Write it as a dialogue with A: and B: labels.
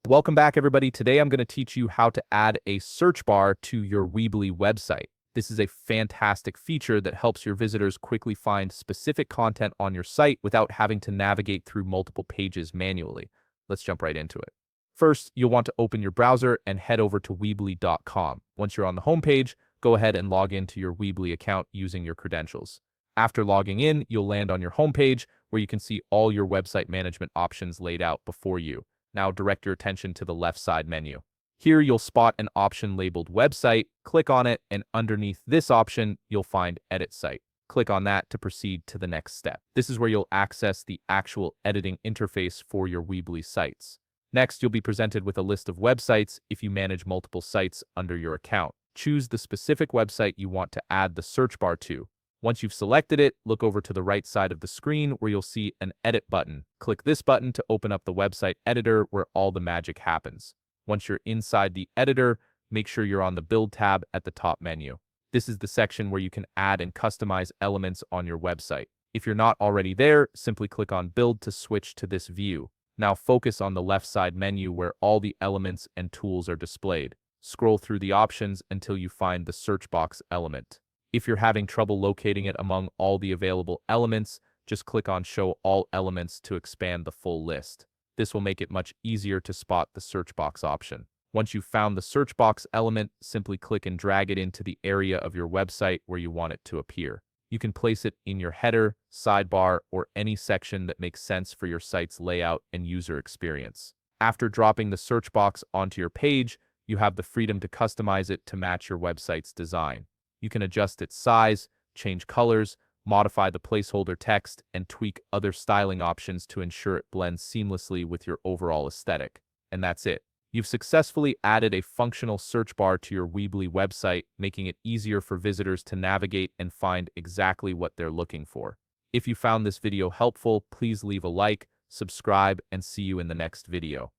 A: Welcome back, everybody. Today I'm going to teach you how to add a search bar to your Weebly website. This is a fantastic feature that helps your visitors quickly find specific content on your site without having to navigate through multiple pages manually. Let's jump right into it. First, you'll want to open your browser and head over to Weebly.com. Once you're on the homepage, go ahead and log into your Weebly account using your credentials. After logging in, you'll land on your homepage where you can see all your website management options laid out before you. Now direct your attention to the left side menu. Here you'll spot an option labeled Website, click on it, and underneath this option, you'll find Edit Site. Click on that to proceed to the next step. This is where you'll access the actual editing interface for your Weebly sites. Next, you'll be presented with a list of websites if you manage multiple sites under your account. Choose the specific website you want to add the search bar to. Once you've selected it, look over to the right side of the screen where you'll see an Edit button. Click this button to open up the website editor where all the magic happens. Once you're inside the editor, make sure you're on the Build tab at the top menu. This is the section where you can add and customize elements on your website. If you're not already there, simply click on Build to switch to this view. Now focus on the left side menu where all the elements and tools are displayed. Scroll through the options until you find the search box element. If you're having trouble locating it among all the available elements, just click on Show All Elements to expand the full list. This will make it much easier to spot the search box option. Once you've found the search box element, simply click and drag it into the area of your website where you want it to appear. You can place it in your header, sidebar, or any section that makes sense for your site's layout and user experience. After dropping the search box onto your page, you have the freedom to customize it to match your website's design. You can adjust its size, change colors, modify the placeholder text, and tweak other styling options to ensure it blends seamlessly with your overall aesthetic. And that's it. You've successfully added a functional search bar to your Weebly website, making it easier for visitors to navigate and find exactly what they're looking for. If you found this video helpful, please leave a like, subscribe, and see you in the next video.